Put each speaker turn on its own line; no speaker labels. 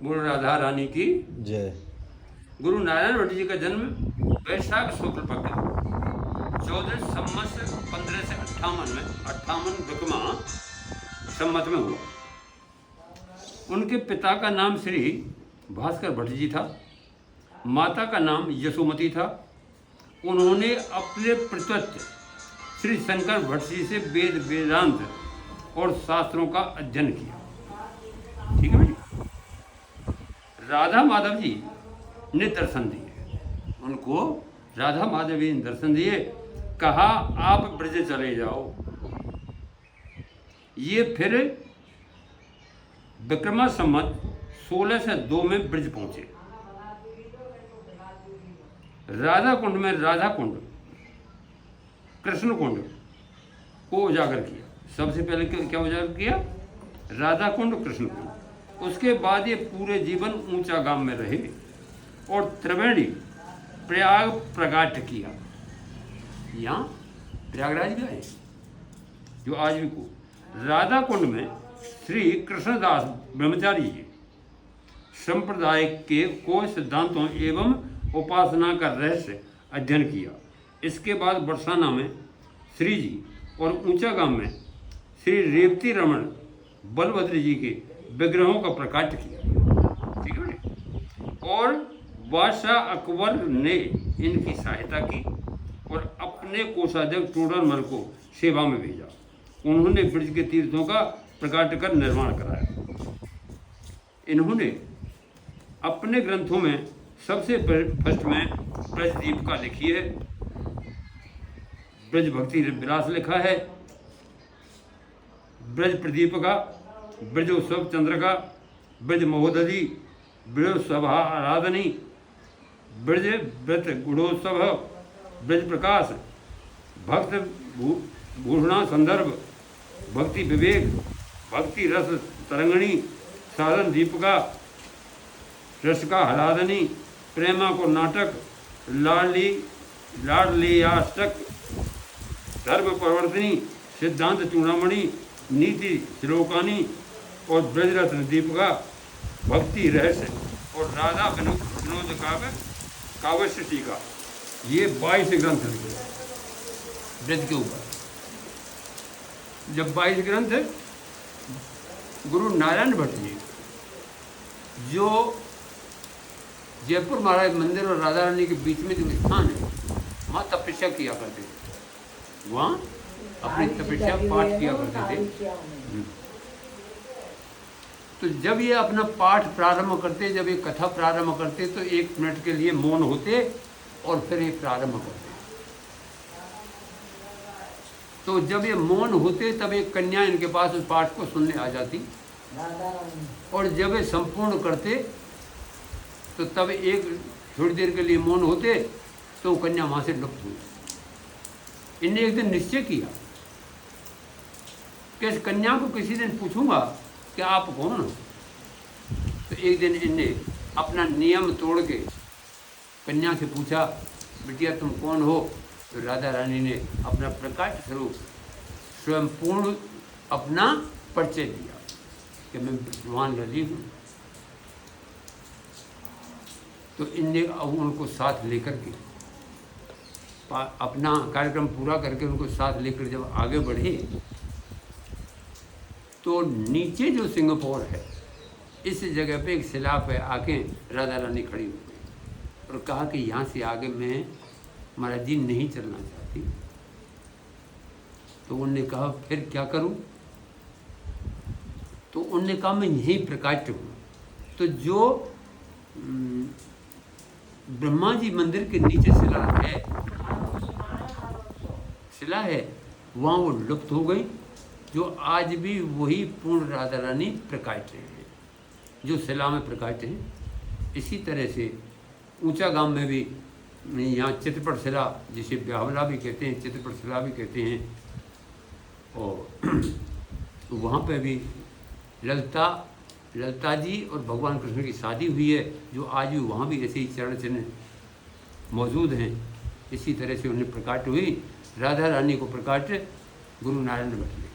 बोलो राधा रानी की
जय।
गुरु नारायण भट्ट जी का जन्म वैशाख शुक्ल पक्ष 14 संवत्सर 1558 में 58 विक्रमा संवत में हुआ। उनके पिता का नाम श्री भास्कर भट्ट जी था, माता का नाम यशोमती था। उन्होंने अपने प्रत्युत श्री शंकर भट्ट जी से वेद वेदांत और शास्त्रों का अध्ययन किया। ठीक है भाई। राधा माधव जी ने दर्शन दिए, उनको राधा माधव जी ने दर्शन दिए, कहा आप ब्रज चले जाओ। ये फिर विक्रमा संवत 1602 में ब्रज पहुंचे। राधा कुंड में राधा कुंड कृष्ण कुंड को उजागर किया। सबसे पहले क्या उजागर किया? राधा कुंड कृष्ण कुंड। उसके बाद ये पूरे जीवन ऊंचा गांव में रहे और त्रिवेणी प्रयाग प्रगाट किया। यहाँ प्रयागराज गए जो आज भी को। राधा कुंड में श्री कृष्णदास ब्रह्मचारी जी संप्रदाय के को सिद्धांतों एवं उपासना का रहस्य अध्ययन किया। इसके बाद बरसाना में श्री जी और ऊंचा गांव में श्री रेवती रमन बलभद्र जी के विग्रहों का प्रकाट किया। ठीक है। और बादशाह अकबर ने इनकी सहायता की और अपने कोषाध्यक्ष टोडरमल को सेवा में भेजा। उन्होंने ब्रज के तीर्थों का प्रकाट कर निर्माण कराया। इन्होंने अपने ग्रंथों में सबसे फर्स्ट में ब्रजदीप का लिखी है, ब्रज भक्ति विलास लिखा है, ब्रज प्रदीप का, ब्रज उत्सव चंद्र का, ब्रज महोदधि, ब्रज सभा आराधनी, ब्रज व्रत गुणोत्सव, ब्रज प्रकाश, भक्त भूषणा संदर्भ, भक्ति विवेक, भक्ति रस तरंगणी, साधन दीपिका, रस का हलादनी, प्रेमा को नाटक, लाडलियाष्टक, धर्म प्रवर्तनी, सिद्धांत चूड़ामणि, नीति श्लोकानी और ब्रजरत्न दीपिका, भक्ति रहस्य और राधा विनोद काव्य टीका। ये 22 ग्रंथ लिखे ब्रज के ऊपर। जब 22 ग्रंथ गुरु नारायण भट्ट जी जो जयपुर महाराज मंदिर और राधा रानी के बीच में जो स्थान है वहाँ तपस्या किया करते थे, वहाँ अपनी तपस्या पाठ किया करते थे। तो जब ये अपना पाठ प्रारंभ करते, जब ये कथा प्रारंभ करते तो 1 मिनट के लिए मौन होते और फिर ये प्रारंभ करते। तो जब ये मौन होते तब एक कन्या इनके पास उस पाठ को सुनने आ जाती और जब ये संपूर्ण करते तो तब एक थोड़ी देर के लिए मौन होते तो कन्या वहां से लुप्त हुई। इनने एक दिन निश्चय किया कि इस कन्या को किसी दिन पूछूंगा कि आप कौन हो। तो एक दिन इनने अपना नियम तोड़ के कन्या से पूछा, बिटिया तुम कौन हो? तो राधा रानी ने अपना प्रकाश स्वरूप स्वयं पूर्ण अपना परिचय दिया कि मैं भगवान लली हूँ। तो इनने उनको साथ लेकर के अपना कार्यक्रम पूरा करके उनको साथ लेकर जब आगे बढ़े तो नीचे जो सिंगापुर है इस जगह पे एक शिला पे आके राधा रानी खड़ी हो गई और कहा कि यहाँ से आगे मैं महाराज जी नहीं चलना चाहती। तो उनने कहा फिर क्या करूँ? तो उनने कहा मैं यहीं प्रकाश हूँ। तो जो ब्रह्मा जी मंदिर के नीचे शिला है वहाँ वो लुप्त हो गई, जो आज भी वही पूर्ण राधा रानी प्रकाश हैं जो शिला में प्रकाश हैं। इसी तरह से ऊंचा गांव में भी यहाँ चित्रपट शिला, जिसे ब्यावला भी कहते हैं, चित्रपट शिला भी कहते हैं, और वहाँ पे भी ललिता जी और भगवान कृष्ण की शादी हुई है, जो आज भी वहाँ भी ऐसे ही चरण चिन्ह मौजूद हैं। इसी तरह से उन्हें प्रकाट हुई। राधा रानी को प्रकाट गुरु नारायण भट्ट ने